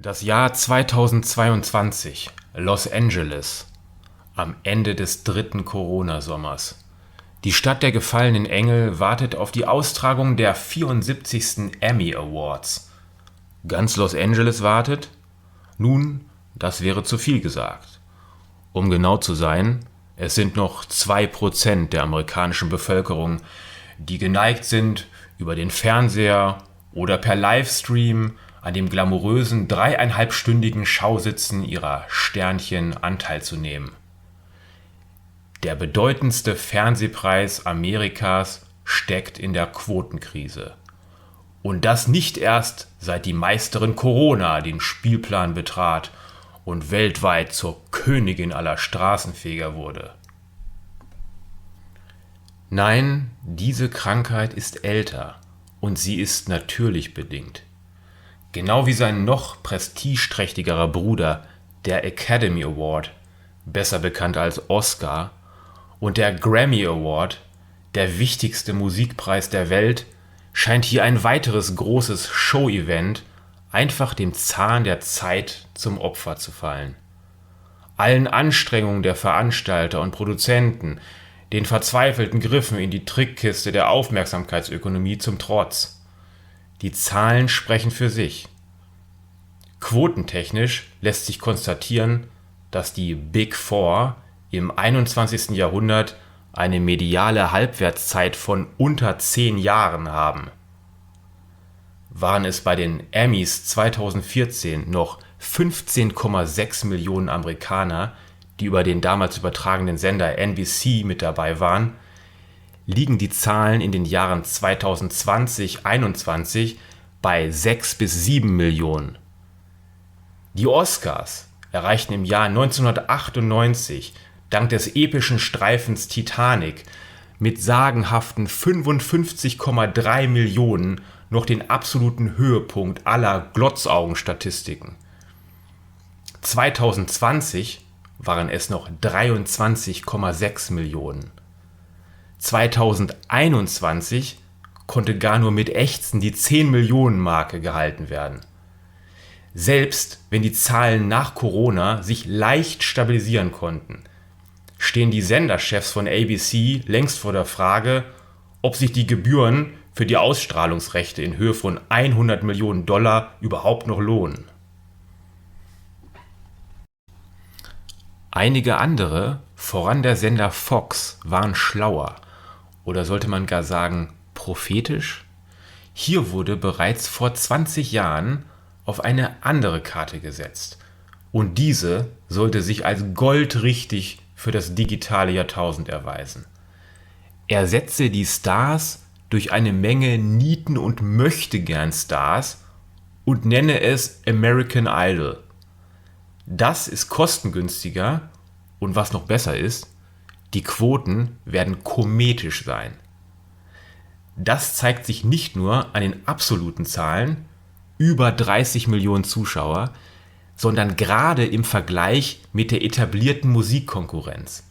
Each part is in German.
Das Jahr 2022, Los Angeles, am Ende des dritten Corona-Sommers. Die Stadt der gefallenen Engel wartet auf die Austragung der 74. Emmy Awards. Ganz Los Angeles wartet? Nun, das wäre zu viel gesagt. Um genau zu sein, es sind noch 2% der amerikanischen Bevölkerung, die geneigt sind, über den Fernseher oder per Livestream an dem glamourösen 3,5-stündigen Schausitzen ihrer Sternchen Anteil zu nehmen. Der bedeutendste Fernsehpreis Amerikas steckt in der Quotenkrise. Und das nicht erst, seit die Meisterin Corona den Spielplan betrat und weltweit zur Königin aller Straßenfeger wurde. Nein, diese Krankheit ist älter und sie ist natürlich bedingt. Genau wie sein noch prestigeträchtigerer Bruder, der Academy Award, besser bekannt als Oscar, und der Grammy Award, der wichtigste Musikpreis der Welt, scheint hier ein weiteres großes Show-Event einfach dem Zahn der Zeit zum Opfer zu fallen. Allen Anstrengungen der Veranstalter und Produzenten, den verzweifelten Griffen in die Trickkiste der Aufmerksamkeitsökonomie zum Trotz. Die Zahlen sprechen für sich. Quotentechnisch lässt sich konstatieren, dass die Big Four im 21. Jahrhundert eine mediale Halbwertszeit von unter 10 Jahren haben. Waren es bei den Emmys 2014 noch 15,6 Millionen Amerikaner, die über den damals übertragenen Sender NBC mit dabei waren, liegen die Zahlen in den Jahren 2020-21 bei 6 bis 7 Millionen. Die Oscars erreichten im Jahr 1998 dank des epischen Streifens Titanic mit sagenhaften 55,3 Millionen noch den absoluten Höhepunkt aller Glotzaugenstatistiken. 2020 waren es noch 23,6 Millionen. 2021 konnte gar nur mit Ächzen die 10-Millionen-Marke gehalten werden. Selbst wenn die Zahlen nach Corona sich leicht stabilisieren konnten, stehen die Senderchefs von ABC längst vor der Frage, ob sich die Gebühren für die Ausstrahlungsrechte in Höhe von 100 Millionen Dollar überhaupt noch lohnen. Einige andere, voran der Sender Fox, waren schlauer, oder sollte man gar sagen prophetisch? Hier wurde bereits vor 20 Jahren auf eine andere Karte gesetzt, und diese sollte sich als goldrichtig für das digitale Jahrtausend erweisen. Ersetze die Stars durch eine Menge Nieten- und Möchtegern-Stars und nenne es American Idol. Das ist kostengünstiger und was noch besser ist, die Quoten werden kometisch sein. Das zeigt sich nicht nur an den absoluten Zahlen, über 30 Millionen Zuschauer, sondern gerade im Vergleich mit der etablierten Musikkonkurrenz.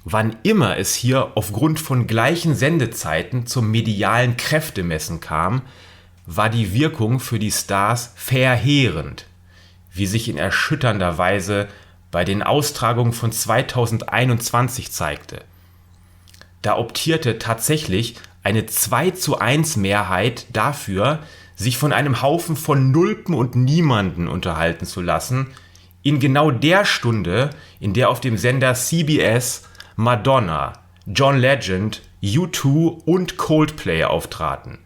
Wann immer es hier aufgrund von gleichen Sendezeiten zum medialen Kräftemessen kam, war die Wirkung für die Stars verheerend, wie sich in erschütternder Weise bei den Austragungen von 2021 zeigte. Da optierte tatsächlich eine 2:1 Mehrheit dafür, sich von einem Haufen von Nulpen und Niemanden unterhalten zu lassen, in genau der Stunde, in der auf dem Sender CBS Madonna, John Legend, U2 und Coldplay auftraten.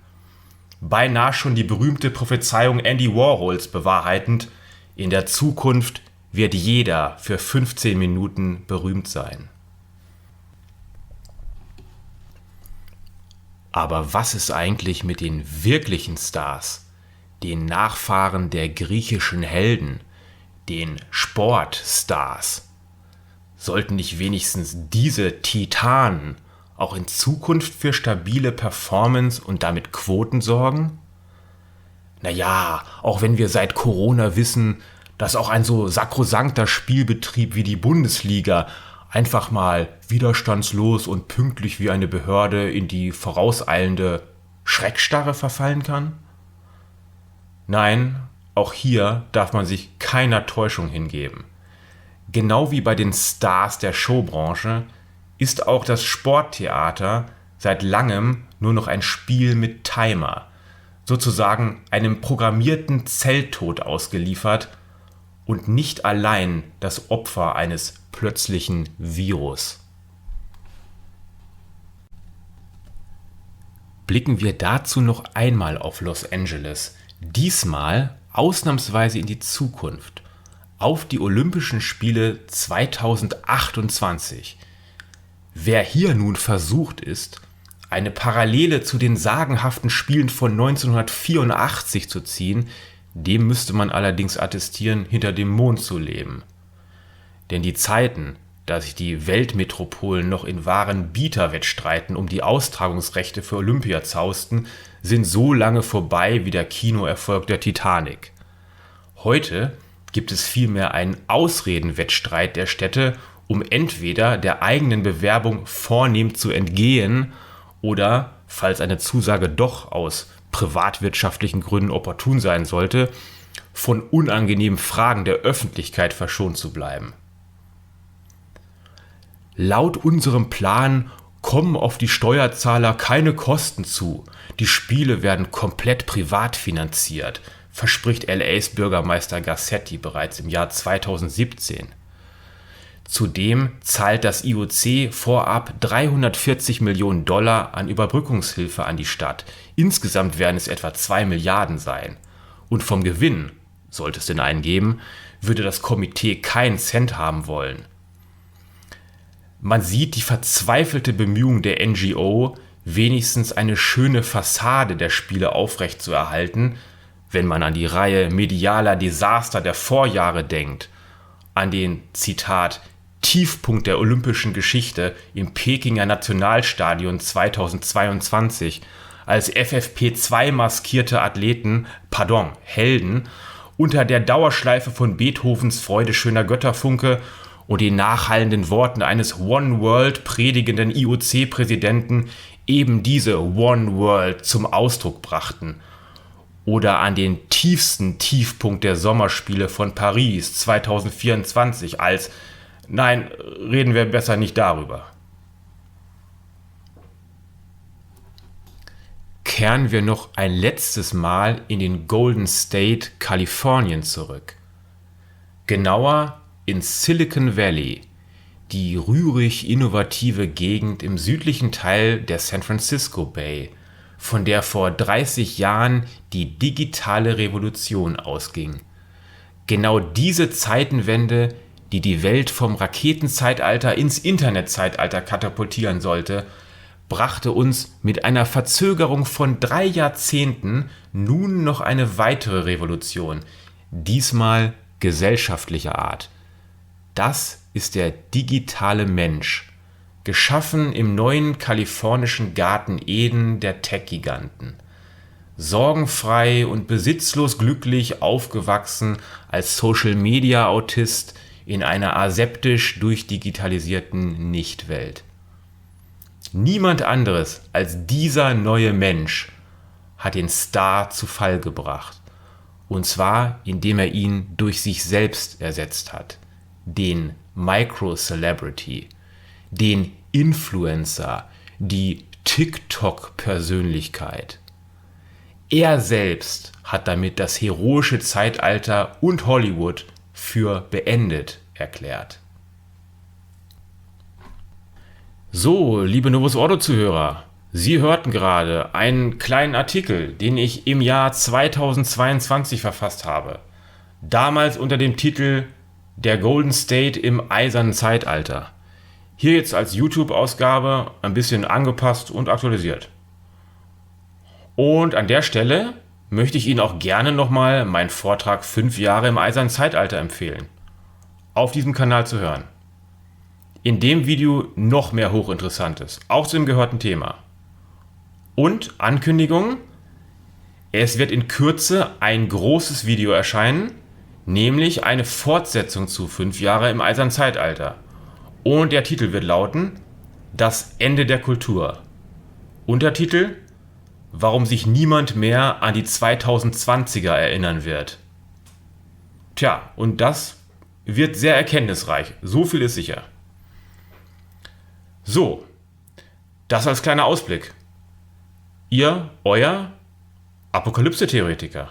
Beinahe schon die berühmte Prophezeiung Andy Warhols bewahrheitend: In der Zukunft wird jeder für 15 Minuten berühmt sein. Aber was ist eigentlich mit den wirklichen Stars, den Nachfahren der griechischen Helden, den Sportstars? Sollten nicht wenigstens diese Titanen auch in Zukunft für stabile Performance und damit Quoten sorgen? Naja, auch wenn wir seit Corona wissen, dass auch ein so sakrosankter Spielbetrieb wie die Bundesliga einfach mal widerstandslos und pünktlich wie eine Behörde in die vorauseilende Schreckstarre verfallen kann? Nein, auch hier darf man sich keiner Täuschung hingeben. Genau wie bei den Stars der Showbranche ist auch das Sporttheater seit langem nur noch ein Spiel mit Timer, sozusagen einem programmierten Zelltod ausgeliefert und nicht allein das Opfer eines plötzlichen Virus. Blicken wir dazu noch einmal auf Los Angeles, diesmal ausnahmsweise in die Zukunft, auf die Olympischen Spiele 2028. Wer hier nun versucht ist, eine Parallele zu den sagenhaften Spielen von 1984 zu ziehen, dem müsste man allerdings attestieren, hinter dem Mond zu leben. Denn die Zeiten, da sich die Weltmetropolen noch in wahren Bieterwettstreiten um die Austragungsrechte für Olympia zausten, sind so lange vorbei wie der Kinoerfolg der Titanic. Heute gibt es vielmehr einen Ausredenwettstreit der Städte, um entweder der eigenen Bewerbung vornehm zu entgehen oder, falls eine Zusage doch aus privatwirtschaftlichen Gründen opportun sein sollte, von unangenehmen Fragen der Öffentlichkeit verschont zu bleiben. Laut unserem Plan kommen auf die Steuerzahler keine Kosten zu. Die Spiele werden komplett privat finanziert, verspricht LAs Bürgermeister Garcetti bereits im Jahr 2017. Zudem zahlt das IOC vorab $340 Millionen an Überbrückungshilfe an die Stadt. Insgesamt werden es etwa 2 Milliarden sein. Und vom Gewinn, sollte es denn einen geben, würde das Komitee keinen Cent haben wollen. Man sieht die verzweifelte Bemühung der NGO, wenigstens eine schöne Fassade der Spiele aufrechtzuerhalten, wenn man an die Reihe medialer Desaster der Vorjahre denkt, an den, Zitat, Tiefpunkt der olympischen Geschichte im Pekinger Nationalstadion 2022, als FFP2 maskierte Helden, unter der Dauerschleife von Beethovens Freude schöner Götterfunke und den nachhallenden Worten eines One World predigenden IOC-Präsidenten eben diese One World zum Ausdruck brachten. Oder an den tiefsten Tiefpunkt der Sommerspiele von Paris 2024 als Nein, reden wir besser nicht darüber. Kehren wir noch ein letztes Mal in den Golden State, Kalifornien zurück. Genauer in Silicon Valley, die rührig innovative Gegend im südlichen Teil der San Francisco Bay, von der vor 30 Jahren die digitale Revolution ausging. Genau diese Zeitenwende, die die Welt vom Raketenzeitalter ins Internetzeitalter katapultieren sollte, brachte uns mit einer Verzögerung von 3 Jahrzehnten nun noch eine weitere Revolution, diesmal gesellschaftlicher Art. Das ist der digitale Mensch, geschaffen im neuen kalifornischen Garten Eden der Tech-Giganten. Sorgenfrei und besitzlos glücklich aufgewachsen als Social-Media-Autist in einer aseptisch durchdigitalisierten Nichtwelt. Niemand anderes als dieser neue Mensch hat den Star zu Fall gebracht. Und zwar, indem er ihn durch sich selbst ersetzt hat. Den Micro-Celebrity, den Influencer, die TikTok-Persönlichkeit. Er selbst hat damit das heroische Zeitalter und Hollywood für beendet erklärt. So, liebe Novus Ordo-Zuhörer, Sie hörten gerade einen kleinen Artikel, den ich im Jahr 2022 verfasst habe. Damals unter dem Titel Der Golden State im eisernen Zeitalter. Hier jetzt als YouTube-Ausgabe ein bisschen angepasst und aktualisiert. Und an der Stelle möchte ich Ihnen auch gerne nochmal meinen Vortrag 5 Jahre im eisernen Zeitalter empfehlen. Auf diesem Kanal zu hören. In dem Video noch mehr Hochinteressantes, auch zu dem gehörten Thema. Und Ankündigung, es wird in Kürze ein großes Video erscheinen, nämlich eine Fortsetzung zu 5 Jahre im eisernen Zeitalter. Und der Titel wird lauten: Das Ende der Kultur. Untertitel: Warum sich niemand mehr an die 2020er erinnern wird. Tja, und das wird sehr erkenntnisreich. So viel ist sicher. So, das als kleiner Ausblick. Euer Apokalypse-Theoretiker.